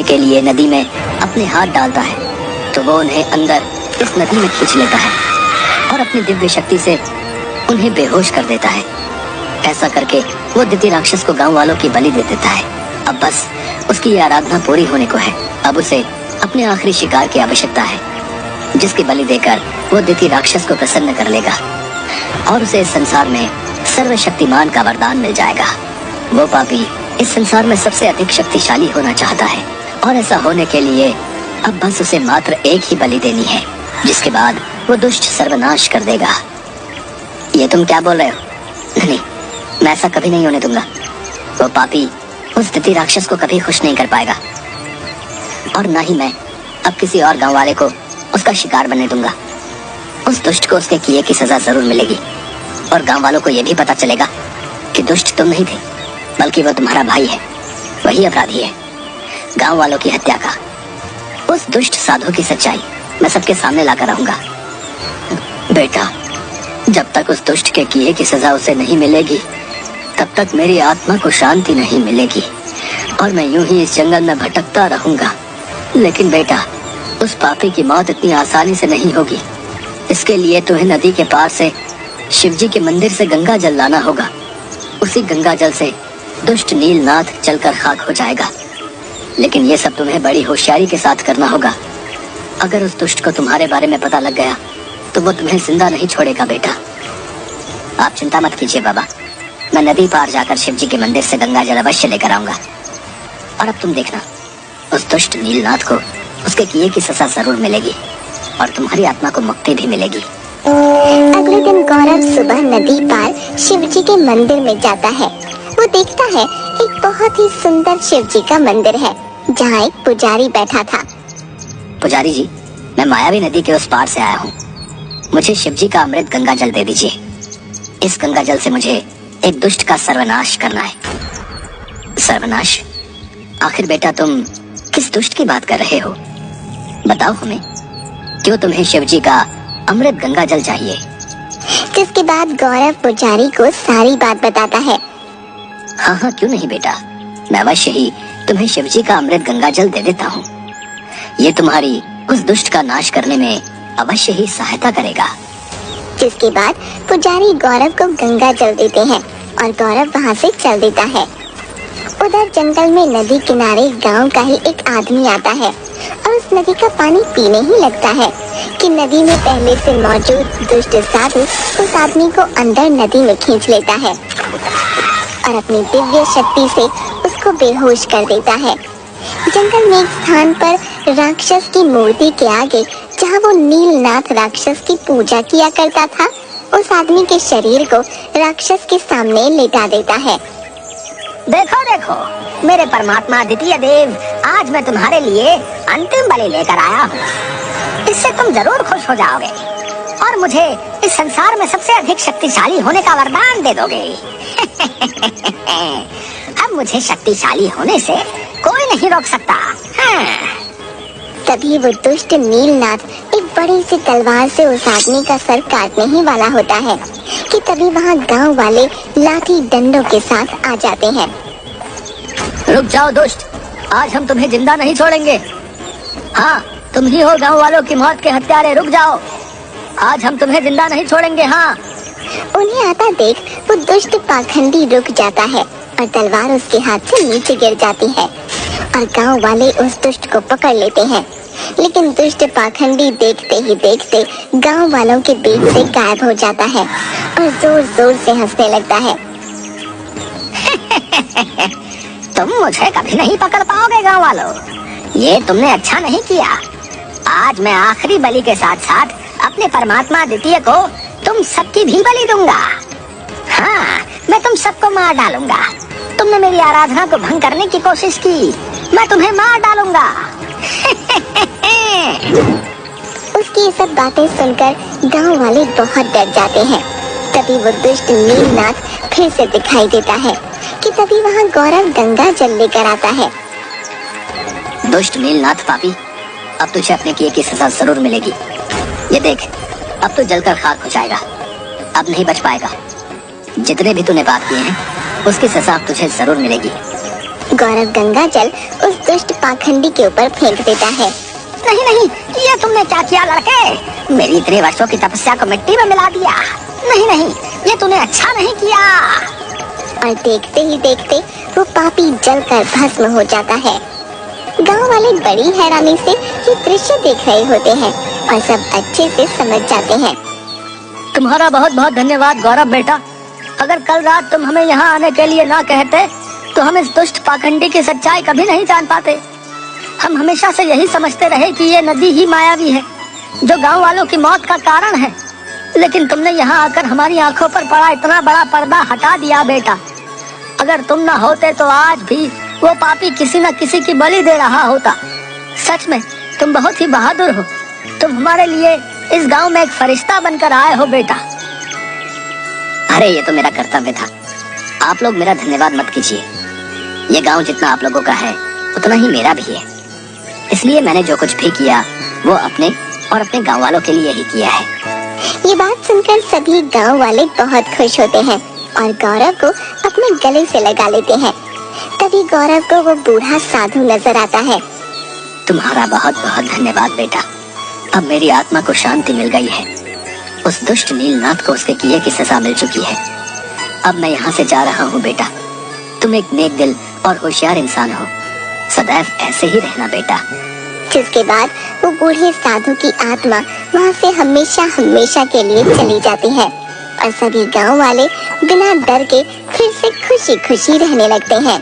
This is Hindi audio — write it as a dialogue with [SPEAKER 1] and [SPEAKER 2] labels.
[SPEAKER 1] के लिए नदी में अपने हाथ डालता है तो वो उन्हें अंदर इस नदी में खींच लेता है और अपनी दिव्य शक्ति से उन्हें बेहोश कर देता है। ऐसा करके वो दिति राक्षस को गांव वालों की बलि दे देता है। अब बस उसकी ये आराधना पूरी होने को है। अब उसे अपने आखिरी शिकार की आवश्यकता है, जिसकी बलि देकर वो दिति राक्षस को प्रसन्न कर लेगा और उसे इस संसार में सर्वशक्तिमान का वरदान मिल जाएगा। वो पापी इस संसार में सबसे अधिक शक्तिशाली होना चाहता है और ऐसा होने के लिए अब बस उसे मात्र एक ही बलि देनी है, जिसके बाद वो दुष्ट सर्वनाश कर देगा। ये तुम क्या बोल रहे हो? नहीं, मैं ऐसा कभी नहीं होने दूंगा। वो पापी उस दिति राक्षस को कभी खुश नहीं कर पाएगा और ना ही मैं अब किसी और गांव वाले को उसका शिकार बनने दूंगा। उस दुष्ट को उसके किए की सजा जरूर मिलेगी और गांव वालों को यह भी पता चलेगा कि दुष्ट तुम नहीं थे, बल्कि वो तुम्हारा भाई है, वही अपराधी है गांव वालों की हत्या का। उस दुष्ट साधु की सच्चाई मैं सबके सामने लाकर रहूंगा। बेटा, जब तक उस दुष्ट के किए की सजा उसे नहीं मिलेगी तब तक मेरी आत्मा को शांति नहीं मिलेगी और मैं यूं ही इस जंगल में भटकता रहूंगा। लेकिन बेटा, उस पापी की मौत इतनी आसानी से नहीं होगी। इसके लिए तुम्हें नदी के पार से शिवजी के मंदिर से गंगा जल लाना होगा। उसी गंगा जल से दुष्ट नीलनाथ जलकर खाक हो जाएगा। लेकिन ये सब तुम्हें बड़ी होशियारी के साथ करना होगा। अगर उस दुष्ट को तुम्हारे बारे में पता लग गया तो वो तुम्हें जिंदा नहीं छोड़ेगा। बेटा, आप चिंता मत कीजिए बाबा, मैं नदी पार जाकर शिवजी के मंदिर से गंगा जल अवश्य लेकर आऊंगा। और अब तुम देखना, उस दुष्ट नीलनाथ को उसके किए की सजा जरूर मिलेगी और तुम्हारी आत्मा को मुक्ति भी मिलेगी।
[SPEAKER 2] अगले दिन गौरव सुबह नदी पार शिवजी के मंदिर में जाता है। वो देखता है एक बहुत ही सुंदर शिवजी का मंदिर है, जहाँ एक पुजारी बैठा था।
[SPEAKER 1] पुजारी जी, मैं मायावी नदी के उस पार से आया हूँ। मुझे शिवजी का अमृत गंगा जल दे दीजिए। इस गंगा जल से मुझे एक दुष्ट का सर्वनाश करना है। सर्वनाश? आखिर बेटा तुम किस दुष्ट की बात कर रहे हो? बताओ हमें, क्यों तुम्हें शिवजी का अमृत गंगा जल चाहिए?
[SPEAKER 2] जिसके बाद गौरव पुजारी को सारी बात बताता है।
[SPEAKER 1] हाँ हाँ, क्यों नहीं बेटा, मैं अवश्य ही तुम्हें शिवजी का अमृत गंगा जल दे देता हूँ। ये तुम्हारी उस दुष्ट का नाश करने में अवश्य ही सहायता करेगा।
[SPEAKER 2] जिसके बाद पुजारी गौरव को गंगा जल देते हैं और गौरव वहाँ से चल देता है। उधर जंगल में नदी किनारे गांव का ही एक आदमी आता है और उस नदी का पानी पीने ही लगता है कि नदी में पहले से मौजूद दुष्ट साधु उस आदमी को अंदर नदी में खींच लेता है और अपनी दिव्य शक्ति से उसको बेहोश कर देता है। जंगल में एक स्थान पर राक्षस की मूर्ति के आगे, जहाँ वो नीलनाथ राक्षस की पूजा किया करता था, उस आदमी के शरीर को राक्षस के सामने लेटा देता है।
[SPEAKER 1] देखो देखो, मेरे परमात्मा द्वितीय देव, आज मैं तुम्हारे लिए अंतिम बलि लेकर आया हूँ। इससे तुम जरूर खुश हो जाओगे और मुझे इस संसार में सबसे अधिक शक्तिशाली होने का वरदान दे दोगे। अब मुझे शक्तिशाली होने से कोई नहीं रोक सकता। हाँ।
[SPEAKER 2] तभी वो दुष्ट नीलनाथ एक बड़ी सी तलवार से उस आदमी का सर काटने ही वाला होता है कि तभी वहाँ गांव वाले लाठी डंडों के साथ आ जाते हैं।
[SPEAKER 1] रुक जाओ दुष्ट, आज हम तुम्हें जिंदा नहीं छोड़ेंगे। हाँ, तुम ही हो गांव वालों की मौत के हत्यारे। रुक जाओ, आज हम तुम्हें जिंदा नहीं छोड़ेंगे। हाँ।
[SPEAKER 2] उन्हें आता देख वो दुष्ट पाखंडी रुक जाता है और तलवार उसके हाथ से नीचे गिर जाती है और गांव वाले उस दुष्ट को पकड़ लेते हैं। लेकिन दुष्ट पाखंडी देखते ही देखते गांव वालों के बीच से गायब हो जाता है और जोर जोर से हंसने लगता है।
[SPEAKER 1] तुम मुझे कभी नहीं पकड़ पाओगे गांव वालों, ये तुमने अच्छा नहीं किया। आज मैं आखिरी बलि के साथ साथ अपने परमात्मा द्वितीय को तुम सबकी भी बलि दूंगा। हाँ, मैं तुम सबको मार डालूंगा। तुमने मेरी आराधना को भंग करने की कोशिश की, मैं तुम्हें मार डालूंगा।
[SPEAKER 2] उसकी ये सब बातें सुनकर गांव वाले बहुत डर जाते हैं। तभी वो दुष्ट नीलनाथ फिर से दिखाई देता है कि तभी वहाँ गौरव गंगा जल लेकर आता है।
[SPEAKER 1] दुष्ट नीलनाथ पापी, अब तुझे अपने किए की सजा जरूर मिलेगी। ये देख, अब तो जलकर खाक हो जाएगा, अब नहीं बच पाएगा। जितने भी तूने पाप किए हैं उसकी सजा अब तुझे जरूर मिलेगी।
[SPEAKER 2] गौरव गंगा जल उस दुष्ट पाखंडी के ऊपर फेंक देता है।
[SPEAKER 1] नहीं नहीं, ये तुमने क्या किया लड़के? मेरी इतने वर्षों की तपस्या को मिट्टी में मिला दिया। नहीं नहीं, ये तूने अच्छा नहीं किया।
[SPEAKER 2] और देखते ही देखते वो पापी जलकर भस्म हो जाता है। गांव वाले बड़ी हैरानी से ये दृश्य देख रहे होते हैं और सब अच्छे से समझ जाते हैं।
[SPEAKER 1] तुम्हारा बहुत बहुत धन्यवाद गौरव बेटा। अगर कल रात तुम हमें यहाँ आने के लिए ना कहते तो हम इस दुष्ट पाखंडी की सच्चाई कभी नहीं जान पाते। हम हमेशा से यही समझते रहे कि ये नदी ही मायावी है जो गांव वालों की मौत का कारण है, लेकिन तुमने यहाँ आकर हमारी आंखों पर पड़ा इतना बड़ा पर्दा हटा दिया बेटा। अगर तुम ना होते तो आज भी वो पापी किसी न किसी की बलि दे रहा होता। सच में तुम बहुत ही बहादुर हो। तुम हमारे लिए इस गांव में एक फरिश्ता बनकर आए हो बेटा। अरे ये तो मेरा कर्तव्य था, आप लोग मेरा धन्यवाद मत कीजिए। ये गांव जितना आप लोगों का है उतना ही मेरा भी है, इसलिए मैंने जो कुछ भी किया वो अपने और अपने गांव वालों के लिए ही किया है।
[SPEAKER 2] ये बात सुनकर सभी गांव वाले बहुत खुश होते हैं और गौरव को अपने गले से लगा लेते हैं। तभी गौरव को वो बूढ़ा साधु नजर आता है।
[SPEAKER 1] तुम्हारा बहुत बहुत धन्यवाद बेटा। अब मेरी आत्मा को शांति मिल गई है। उस दुष्ट नीलनाथ को उसके किए की सजा मिल चुकी है। अब मैं यहाँ से जा रहा हूँ बेटा। तुम एक नेक दिल और होशियार इंसान हो, सदैव ऐसे ही रहना बेटा।
[SPEAKER 2] जिसके बाद वो बूढ़े साधु की आत्मा वहाँ से हमेशा हमेशा के लिए चली जाती है और सभी गांव वाले बिना डर के फिर से खुशी खुशी रहने लगते हैं।